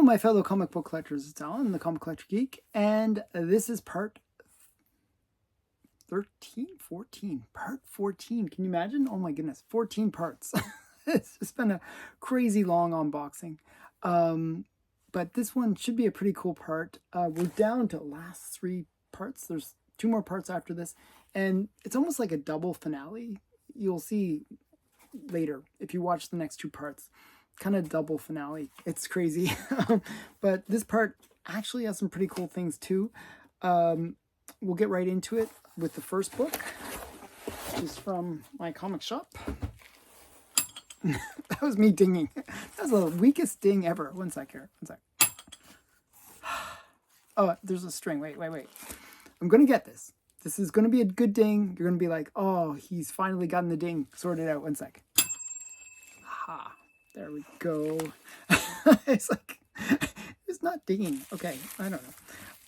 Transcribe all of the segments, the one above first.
my fellow comic book collectors, it's Alan, the Comic Collector Geek, and this is part 14. Part 14. Can you imagine? Oh my goodness, 14 parts. It's just been a crazy long unboxing. But this one should be a pretty cool part. We're down to the last 3 parts. There's 2 more parts after this, and it's almost like a double finale. You'll see later if you watch the next 2 parts. Kind of double finale. It's crazy. But this part actually has some pretty cool things too. We'll get right into it with the first book, which is from my comic shop. That was me dinging. That was the weakest ding ever. One sec here. One sec. Oh, there's a string. Wait. I'm going to get this. This is going to be a good ding. You're going to be like, oh, he's finally gotten the ding sorted out. One sec. Ha. There we go. It's like, it's not dinging. Okay, I don't know.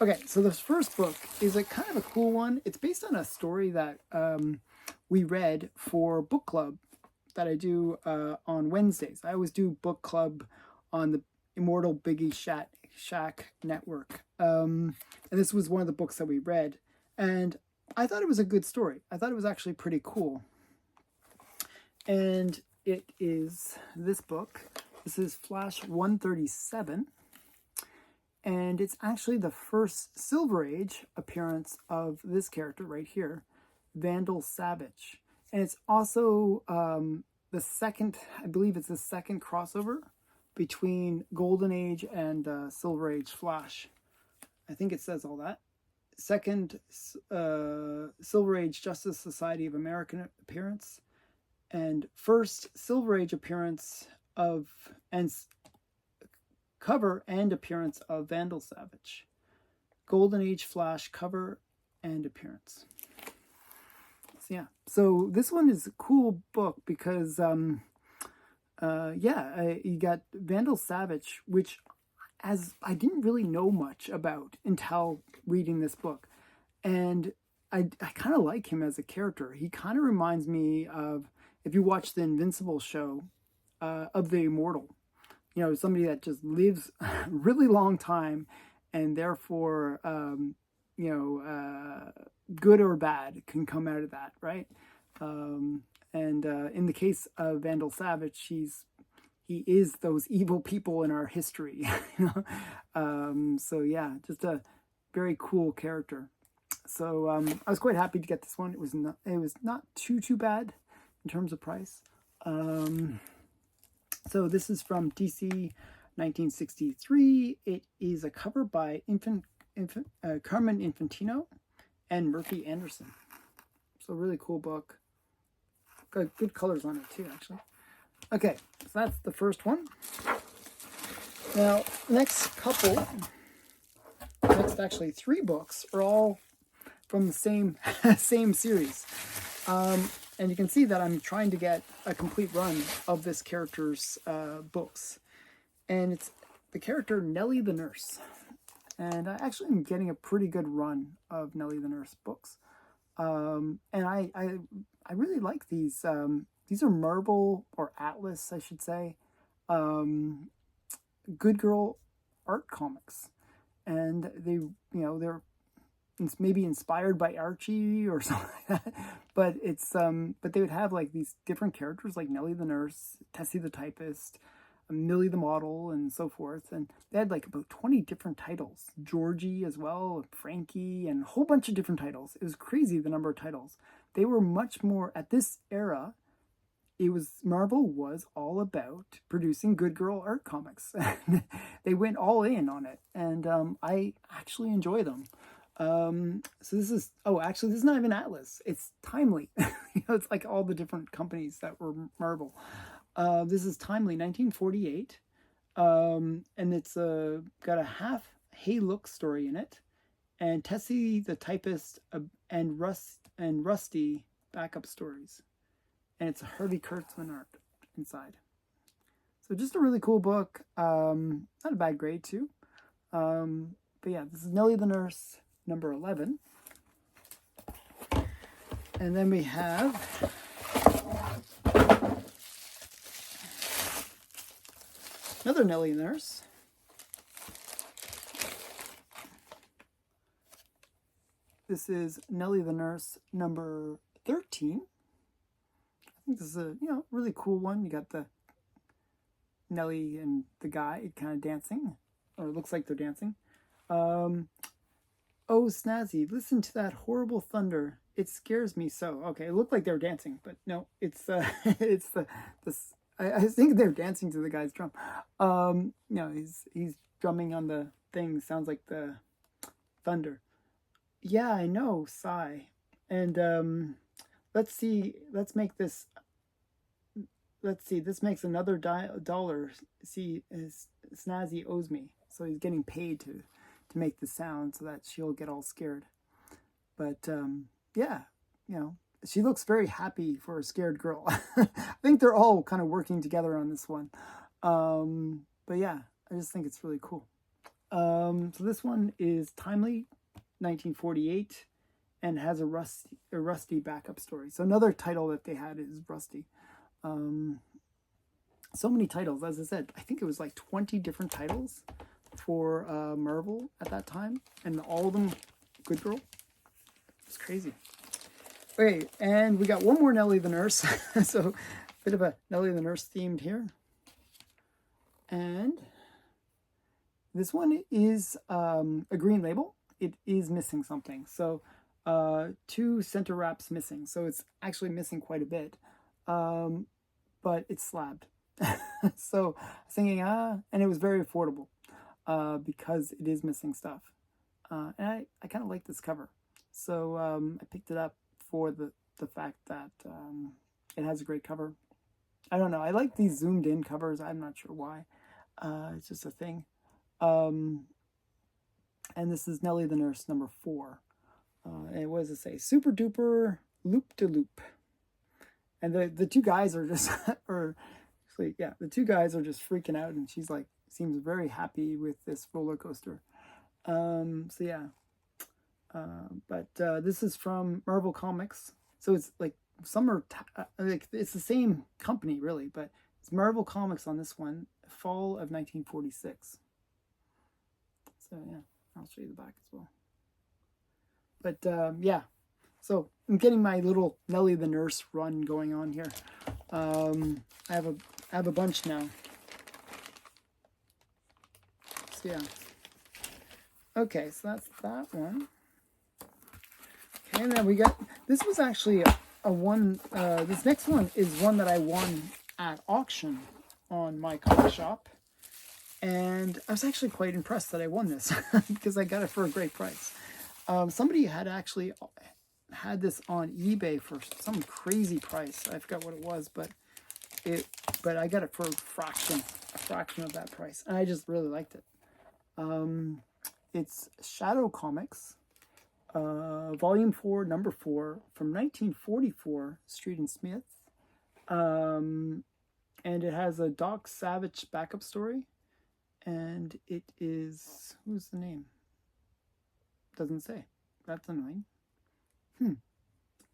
Okay, so this first book is a kind of a cool one. It's based on a story that we read for book club that I do on Wednesdays. I always do book club on the Immortal Biggie Shack network. And this was one of the books that we read. And I thought it was a good story. I thought it was actually pretty cool. And it is this book. This is Flash 137. And it's actually the first Silver Age appearance of this character right here, Vandal Savage. And it's also the second, I believe it's the second crossover between Golden Age and Silver Age Flash. I think it says all that. Second Silver Age Justice Society of American appearance. And first Silver Age appearance of, and cover and appearance of Vandal Savage. Golden Age Flash cover and appearance. Yeah, so this one is a cool book because, you got Vandal Savage, which as I didn't really know much about until reading this book. And I kind of like him as a character. He kind of reminds me of, if you watch the Invincible show, of the Immortal. You know, somebody that just lives a really long time and therefore, good or bad can come out of that, right? In the case of Vandal Savage, he is those evil people in our history. So yeah, just a very cool character. So I was quite happy to get this one. It was not too bad in terms of price. So this is from DC 1963. It is a cover by Carmen Infantino and Murphy Anderson. So really cool book. Got good colors on it too, actually. Okay, so that's the first one. Now, next actually 3 books are all from the same series. And you can see that I'm trying to get a complete run of this character's books. And it's the character Nelly the Nurse. And I actually am getting a pretty good run of Nelly the Nurse books. And I really like these. These are Marvel or Atlas, I should say. Good Girl art comics. And they're maybe inspired by Archie or something like that. But but they would have like these different characters like Nelly the Nurse, Tessie the Typist, Millie the Model, and so forth. And they had like about 20 different titles. Georgie as well, Frankie, and a whole bunch of different titles. It was crazy the number of titles. They were much more, at this era, Marvel was all about producing good girl art comics. They went all in on it. And I actually enjoy them. So this is, this is not even Atlas. It's Timely. It's like all the different companies that were Marvel. This is Timely, 1948. And it's got a half Hey Look story in it. And Tessie the Typist and Rusty backup stories. And it's a Harvey Kurtzman art inside. So just a really cool book. Not a bad grade too. But yeah, this is Nelly the Nurse, number 11. And then we have another Nelly the Nurse, This is Nelly the Nurse number 13. I think this is a, really cool one. You got the Nelly and the guy kind of dancing, or it looks like they're dancing. Oh, Snazzy, listen to that horrible thunder. It scares me so. Okay, it looked like they were dancing, but no, it's it's this. I think they're dancing to the guy's drum. He's drumming on the thing. Sounds like the thunder. Yeah, I know. Sigh. And let's see. Let's make this. Let's see. This makes another $1. See, Snazzy owes me, so he's getting paid to make the sound so that she'll get all scared. But yeah, she looks very happy for a scared girl. I think they're all kind of working together on this one. But yeah, I just think it's really cool. So this one is timely, 1948, and has a Rusty backup story. So another title that they had is Rusty. So many titles, as I said. I think it was like 20 different titles for Marvel at that time, and all of them good girl. It's crazy. Okay, and we got one more Nelly the Nurse. So a bit of a Nelly the Nurse themed here. And this one is a green label. It is missing something. So 2 center wraps missing. So it's actually missing quite a bit. But it's slabbed. So I was thinking, and it was very affordable because it is missing stuff. And I kind of like this cover. So I picked it up for the fact that it has a great cover. I don't know. I like these zoomed in covers. I'm not sure why. It's just a thing. And this is Nelly the Nurse number 4. And what does it say? Super duper loop de loop. And the two guys are just, the two guys are just freaking out, and she's like, seems very happy with this roller coaster. So yeah. But this is from Marvel Comics. So it's like some are like it's the same company really, but it's Marvel Comics on this one, fall of 1946. So yeah, I'll show you the back as well. But yeah, so I'm getting my little Nelly the Nurse run going on here. I have a bunch now. So yeah. Okay, so that's that one. Okay, and then we got, this was actually a one, this next one is one that I won at auction on my comic shop. And I was actually quite impressed that I won this because I got it for a great price. Somebody had actually had this on eBay for some crazy price. I forgot what it was, but I got it for a fraction of that price. And I just really liked it. It's Shadow Comics, Volume 4, Number 4, from 1944, Street and Smith. And it has a Doc Savage backup story. And it is, who's the name? Doesn't say. That's annoying.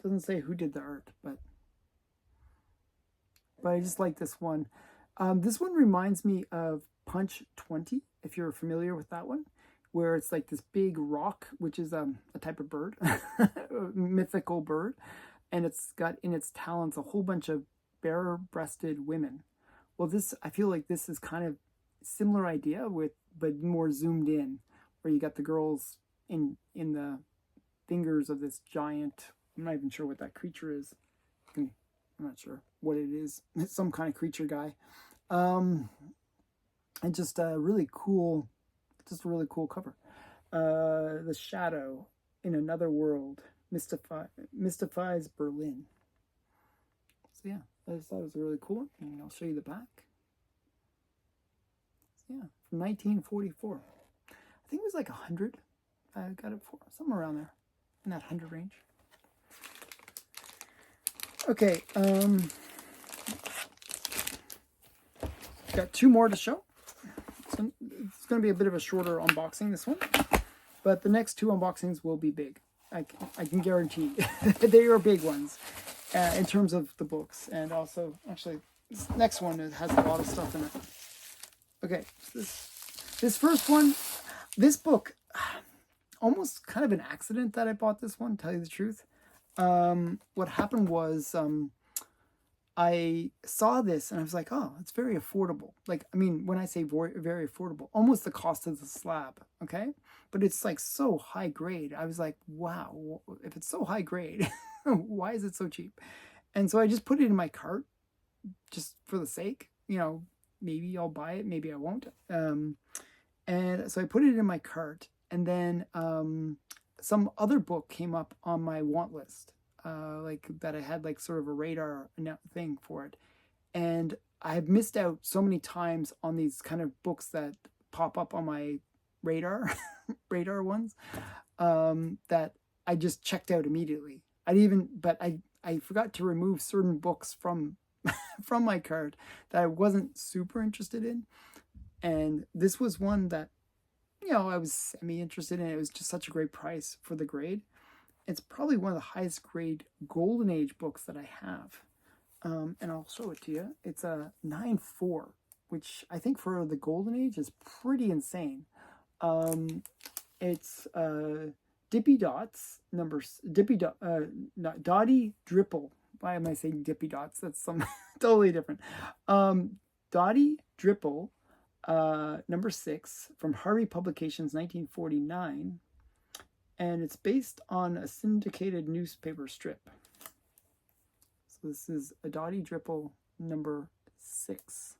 Doesn't say who did the art, but I just like this one. This one reminds me of Punch 20, if you're familiar with that one, where it's like this big rock, which is a type of bird, a mythical bird, and it's got in its talons a whole bunch of bare-breasted women. Well, I feel like this is kind of similar idea but more zoomed in, where you got the girls in the fingers of this giant, I'm not even sure what that creature is. I'm not sure what it is. It's some kind of creature guy. And just a really cool cover. The Shadow in Another World mystifies Berlin. So yeah, I just thought it was a really cool one, and I'll show you the back. So yeah, from 1944. I think it was like 100. I got it for somewhere around there, in that 100 range. Okay, got 2 more to show. So it's going to be a bit of a shorter unboxing, this one, but the next 2 unboxings will be big. I can guarantee they are big ones in terms of the books, and also actually this next one has a lot of stuff in it. Okay, so this first one, this book, almost kind of an accident that I bought this one, tell you the truth. What happened was I saw this and I was like, oh, it's very affordable. Like, I mean, when I say very affordable, almost the cost of the slab, okay? But it's like so high grade. I was like, wow, if it's so high grade, why is it so cheap? And so I just put it in my cart just for the sake, maybe I'll buy it, maybe I won't. And so I put it in my cart, and then some other book came up on my want list. Like that I had like sort of a radar thing for it. And I've missed out so many times on these kind of books that pop up on my radar, radar ones, that I just checked out immediately. But I forgot to remove certain books from from my cart that I wasn't super interested in. And this was one that, I was semi-interested in. It was just such a great price for the grade. It's probably one of the highest grade Golden Age books that I have. And I'll show it to you. It's a 9.4, which I think for the Golden Age is pretty insane. It's Dippy Dots, Doy Dripple. Why am I saying Dippy Dots? That's something totally different. Doy Dripple, number 6, from Harvey Publications, 1949. And it's based on a syndicated newspaper strip. So this is a Doy Dripple number 6.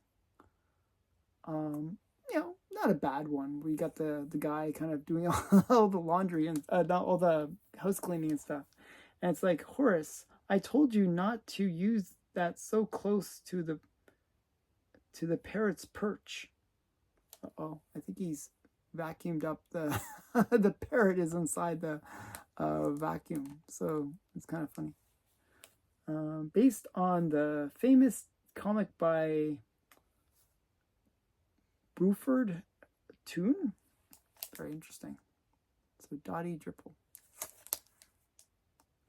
Not a bad one. We got the guy kind of doing all the laundry and all the house cleaning and stuff. And it's like, Horace, I told you not to use that so close to the parrot's perch. Uh-oh, I think he's vacuumed up the the parrot is inside the vacuum, so it's kind of funny. Based on the famous comic by Bruford Toon. Very interesting. So Doy Dripple.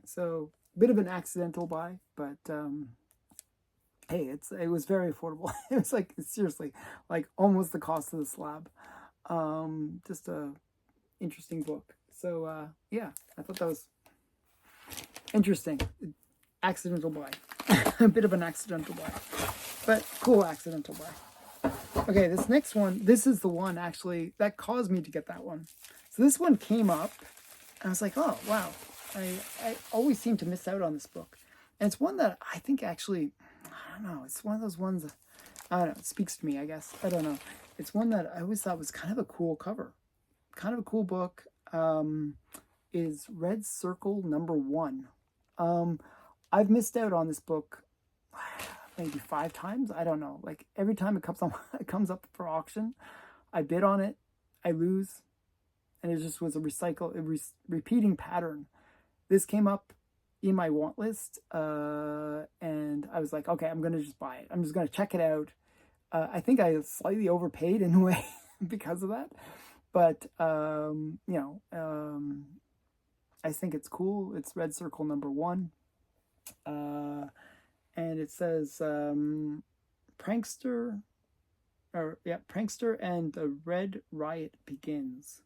So a bit of an accidental buy, but hey, it was very affordable. It was like, seriously, like almost the cost of the slab. Just a interesting book. So yeah, I thought that was interesting. Accidental buy. A bit of an accidental buy, but cool accidental buy. Okay, this next one, this is the one actually that caused me to get that one. So this one came up and I was like, oh wow, I always seem to miss out on this book. And it's one that I think actually, I don't know, it's one of those ones that, I don't know, it speaks to me, I guess. I don't know. It's one that I always thought was kind of a cool cover. Kind of a cool book. Is Red Circle number 1. I've missed out on this book maybe 5 times. I don't know. Like every time it comes up for auction, I bid on it, I lose, and it just was a repeating pattern. This came up in my want list, and I was like, okay, I'm gonna just buy it. I'm just gonna check it out. I think I slightly overpaid in a way because of that, but I think it's cool. It's Red Circle number 1. And it says Prankster and the Red Riot begins.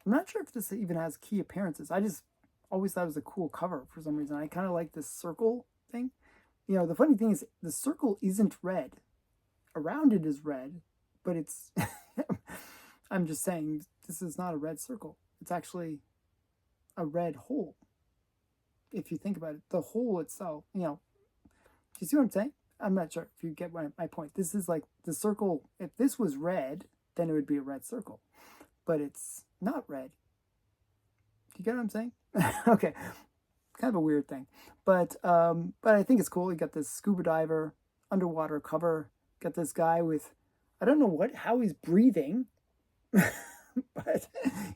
I'm not sure if this even has key appearances. I just always thought it was a cool cover for some reason. I kind of like this circle thing. The funny thing is the circle isn't red. Around it is red, but it's I'm just saying this is not a red circle. It's actually a red hole. If you think about it, the hole itself, do you see what I'm saying? I'm not sure if you get my point. This is like the circle. If this was red, then it would be a red circle, but it's not red. Do you get what I'm saying? Okay, kind of a weird thing, but I think it's cool. You got this scuba diver underwater cover. Got this guy with, I don't know how he's breathing, but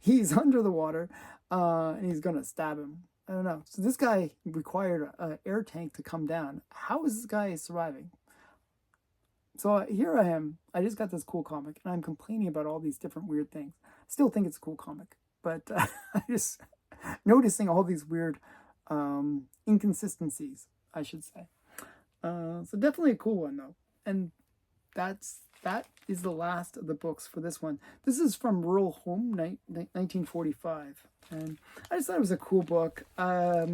he's under the water, and he's gonna stab him. I don't know. So this guy required an air tank to come down. How is this guy surviving? So here I am. I just got this cool comic, and I'm complaining about all these different weird things. Still think it's a cool comic, but I just noticing all these weird inconsistencies, I should say. So definitely a cool one, though. And that's that is the last of the books for this one. This is from Rural Home, 1945. And I just thought it was a cool book. I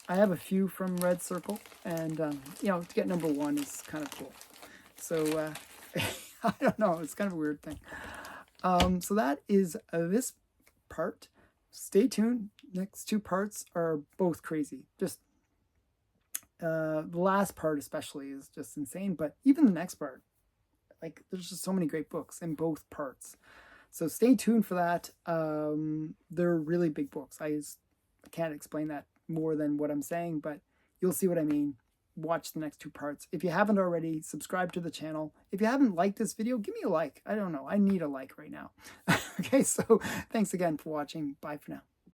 have a few from Red Circle, and, you know, to get number 1 is kind of cool. So, I don't know, it's kind of a weird thing. So that is this part. Stay tuned. Next 2 parts are both crazy. Just the last part especially is just insane, but even the next part, like, there's just so many great books in both parts. So stay tuned for that. They're really big books. I can't explain that more than what I'm saying, but you'll see what I mean. Watch the next 2 parts. If you haven't already, subscribe to the channel. If you haven't liked this video, give me a like. I don't know. I need a like right now. Okay, so thanks again for watching. Bye for now.